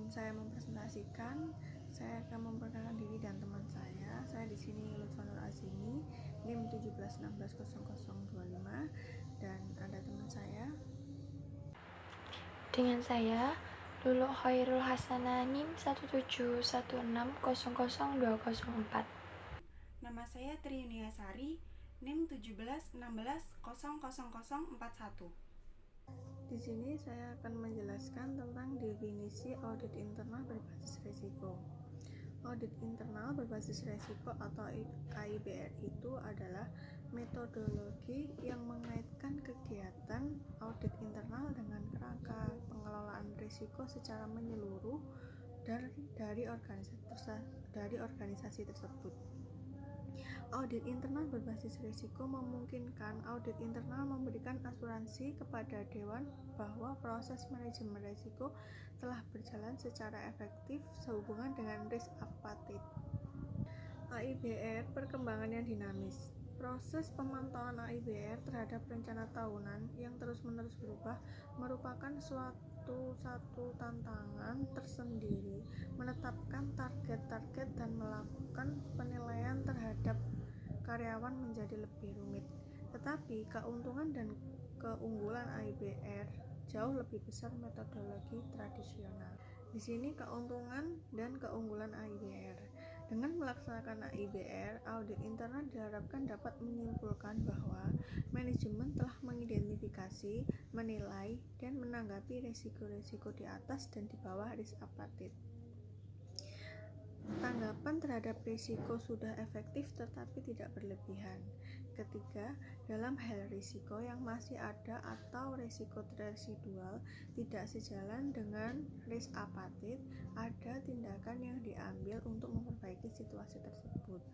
saya mempresentasikan, saya akan memperkenalkan diri dan teman saya. Saya di sini Lutfanur Azimi, NIM 17160025, dan ada teman saya. Dengan saya, Lulu Khairul Hasanah, NIM 171600204. Nama saya Triunia Sari, NIM 1716000041. Di sini saya akan menjelaskan tentang definisi audit internal berbasis risiko. Audit internal berbasis risiko atau AIBR itu adalah metodologi yang mengaitkan kegiatan audit internal dengan kerangka pengelolaan risiko secara menyeluruh dari organisasi tersebut. Audit internal berbasis risiko memungkinkan audit internal memberikan asuransi kepada dewan bahwa proses manajemen risiko telah berjalan secara efektif sehubungan dengan risk apatit. AIBR perkembangan yang dinamis. Proses pemantauan AIBR terhadap rencana tahunan yang terus-menerus berubah merupakan suatu tantangan tersendiri. Menetapkan target-target dan melakukan penilaian terhadap karyawan menjadi lebih rumit. Tetapi keuntungan dan keunggulan AIBR jauh lebih besar metodologi tradisional. Di sini keuntungan dan keunggulan AIBR. Dengan melaksanakan AIBR, audit internal diharapkan dapat menyimpulkan bahwa manajemen telah mengidentifikasi, menilai, dan menanggapi risiko-risiko di atas dan di bawah risk apatit. Tanggapan terhadap risiko sudah efektif tetapi tidak berlebihan. Ketiga, dalam hal risiko yang masih ada atau risiko residual tidak sejalan dengan risk apatit, ada tindakan yang diambil untuk memperbaiki situasi tersebut.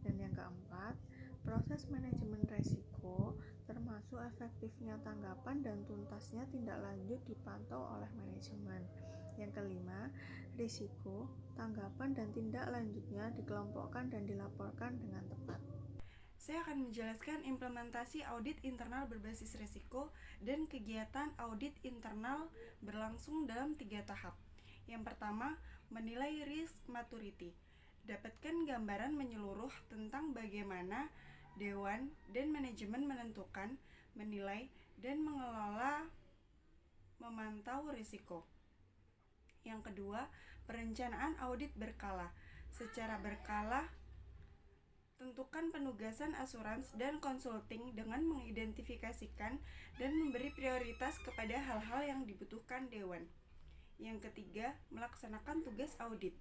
Dan yang keempat, proses manajemen risiko termasuk efektifnya tanggapan dan tuntasnya tindak lanjut dipantau oleh manajemen. Yang kelima, risiko, tanggapan, dan tindak lanjutnya dikelompokkan dan dilaporkan dengan tepat. Saya akan menjelaskan implementasi audit internal berbasis risiko dan kegiatan audit internal berlangsung dalam 3 tahap. Yang pertama, menilai risk maturity. Dapatkan gambaran menyeluruh tentang bagaimana dewan dan manajemen menentukan, menilai, dan mengelola memantau risiko. Yang kedua, perencanaan audit berkala. Secara berkala, tentukan penugasan asurans dan konsulting dengan mengidentifikasikan dan memberi prioritas kepada hal-hal yang dibutuhkan dewan. Yang ketiga, melaksanakan tugas audit.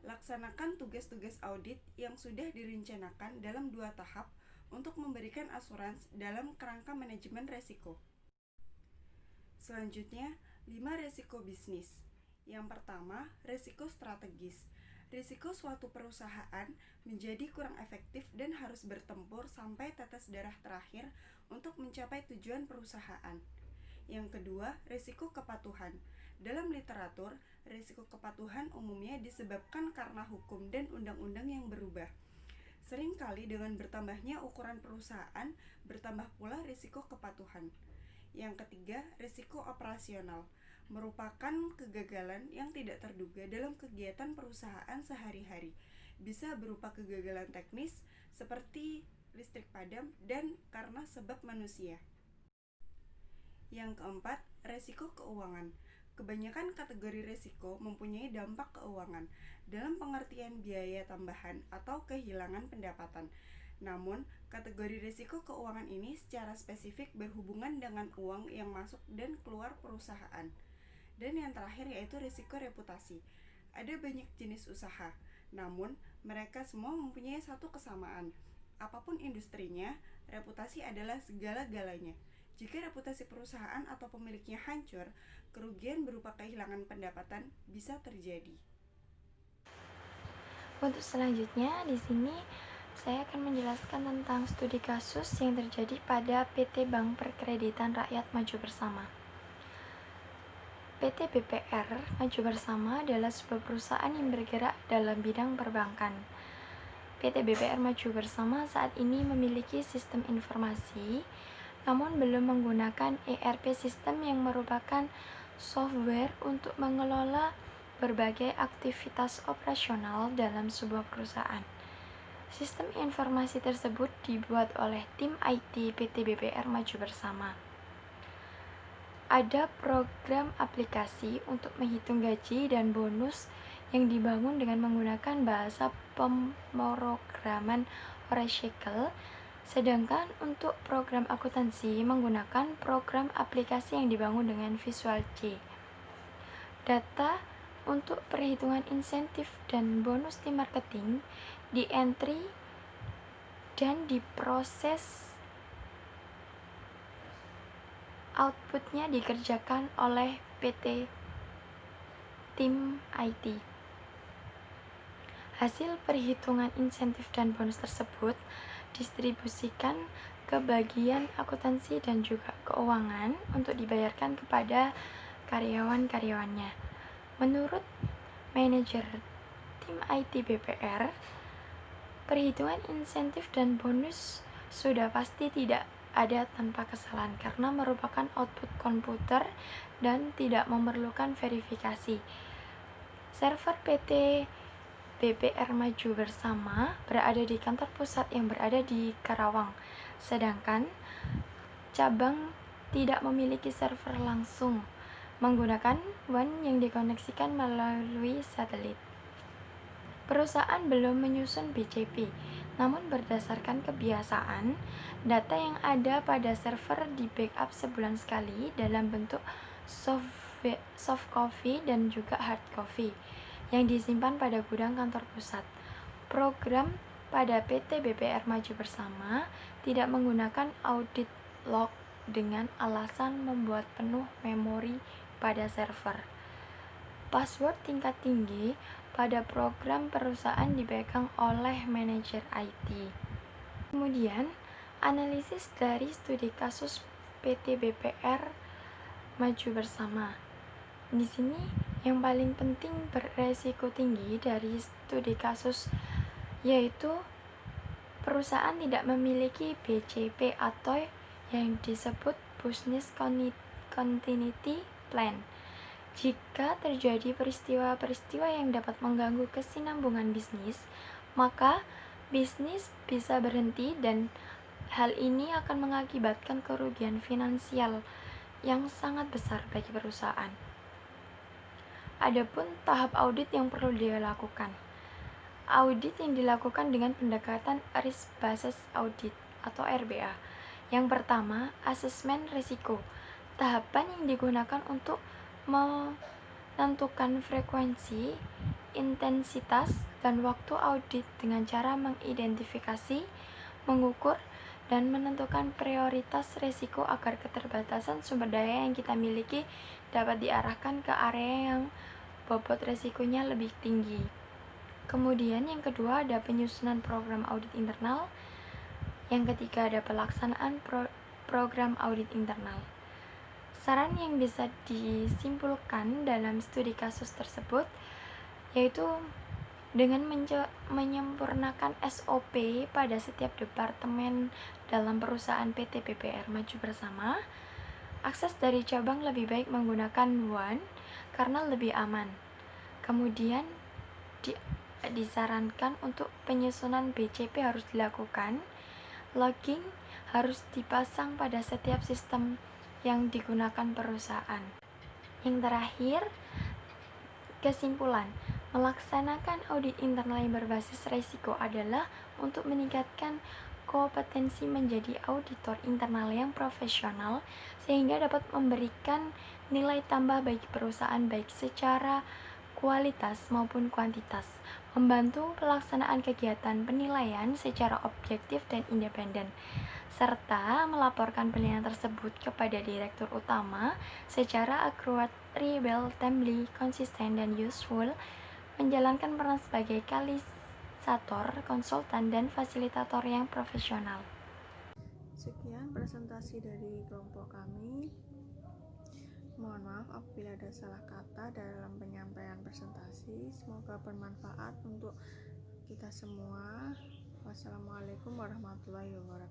Laksanakan tugas-tugas audit yang sudah direncanakan dalam 2 tahap untuk memberikan asurans dalam kerangka manajemen risiko. Selanjutnya, 5 risiko bisnis. Yang pertama, risiko strategis. Risiko suatu perusahaan menjadi kurang efektif dan harus bertempur sampai tetes darah terakhir untuk mencapai tujuan perusahaan. Yang kedua, risiko kepatuhan. Dalam literatur, risiko kepatuhan umumnya disebabkan karena hukum dan undang-undang yang berubah. Seringkali dengan bertambahnya ukuran perusahaan, bertambah pula risiko kepatuhan. Yang ketiga, risiko operasional. Merupakan kegagalan yang tidak terduga dalam kegiatan perusahaan sehari-hari. Bisa berupa kegagalan teknis seperti listrik padam dan karena sebab manusia. Yang keempat, risiko keuangan. Kebanyakan kategori risiko mempunyai dampak keuangan dalam pengertian biaya tambahan atau kehilangan pendapatan. Namun, kategori risiko keuangan ini secara spesifik berhubungan dengan uang yang masuk dan keluar perusahaan. Dan yang terakhir yaitu risiko reputasi. Ada banyak jenis usaha, namun mereka semua mempunyai satu kesamaan. Apapun industrinya, reputasi adalah segala-galanya. Jika reputasi perusahaan atau pemiliknya hancur, kerugian berupa kehilangan pendapatan bisa terjadi. Untuk selanjutnya, di sini saya akan menjelaskan tentang studi kasus yang terjadi pada PT Bank Perkreditan Rakyat Maju Bersama. PT BPR Maju Bersama adalah sebuah perusahaan yang bergerak dalam bidang perbankan. PT BPR Maju Bersama saat ini memiliki sistem informasi, namun belum menggunakan ERP sistem yang merupakan software untuk mengelola berbagai aktivitas operasional dalam sebuah perusahaan. Sistem informasi tersebut dibuat oleh tim IT PT BPR Maju Bersama. Ada program aplikasi untuk menghitung gaji dan bonus yang dibangun dengan menggunakan bahasa pemrograman Oracle, sedangkan untuk program akuntansi menggunakan program aplikasi yang dibangun dengan Visual C. Data untuk perhitungan insentif dan bonus tim marketing di entry dan diproses, outputnya dikerjakan oleh PT tim IT. Hasil perhitungan insentif dan bonus tersebut distribusikan ke bagian akuntansi dan juga keuangan untuk dibayarkan kepada karyawan-karyawannya. Menurut manajer tim IT BPR, perhitungan insentif dan bonus sudah pasti tidak ada tanpa kesalahan karena merupakan output komputer dan tidak memerlukan verifikasi. Server PT BPR Maju Bersama berada di kantor pusat yang berada di Karawang, sedangkan cabang tidak memiliki server langsung, menggunakan WAN yang dikoneksikan melalui satelit. Perusahaan belum menyusun BCP, namun berdasarkan kebiasaan, data yang ada pada server di backup sebulan sekali dalam bentuk soft copy dan juga hard copy yang disimpan pada gudang kantor pusat. Program pada PT BPR Maju Bersama tidak menggunakan audit log dengan alasan membuat penuh memori pada server. Password tingkat tinggi pada program perusahaan dipegang oleh manajer IT. Kemudian, analisis dari studi kasus PT BPR Maju Bersama. Di sini yang paling penting beresiko tinggi dari studi kasus yaitu perusahaan tidak memiliki BCP atau yang disebut Business Continuity Plan. Jika terjadi peristiwa-peristiwa yang dapat mengganggu kesinambungan bisnis, maka bisnis bisa berhenti dan hal ini akan mengakibatkan kerugian finansial yang sangat besar bagi perusahaan. Adapun tahap audit yang perlu dilakukan. Audit yang dilakukan dengan pendekatan Risk Based Audit atau RBA. Yang pertama, asesmen risiko. Tahapan yang digunakan untuk menentukan frekuensi, intensitas, dan waktu audit dengan cara mengidentifikasi, mengukur, dan menentukan prioritas risiko agar keterbatasan sumber daya yang kita miliki dapat diarahkan ke area yang bobot risikonya lebih tinggi. Kemudian yang kedua ada penyusunan program audit internal. Yang ketiga ada pelaksanaan program audit internal. Saran yang bisa disimpulkan dalam studi kasus tersebut yaitu dengan menyempurnakan SOP pada setiap departemen dalam perusahaan PT BPR Maju Bersama, akses dari cabang lebih baik menggunakan WAN karena lebih aman. Kemudian disarankan untuk penyusunan BCP harus dilakukan. Logging harus dipasang pada setiap sistem yang digunakan perusahaan. Yang terakhir, kesimpulan, melaksanakan audit internal yang berbasis risiko adalah untuk meningkatkan kompetensi menjadi auditor internal yang profesional sehingga dapat memberikan nilai tambah bagi perusahaan baik secara kualitas maupun kuantitas, membantu pelaksanaan kegiatan penilaian secara objektif dan independen, serta melaporkan penilaian tersebut kepada direktur utama secara akurat, reliable, timely, konsisten, dan useful, menjalankan peran sebagai katalis,ator, konsultan, dan fasilitator yang profesional. Sekian presentasi dari kelompok kami. Mohon maaf apabila ada salah kata dalam penyampaian presentasi. Semoga bermanfaat untuk kita semua. Wassalamualaikum warahmatullahi wabarakatuh.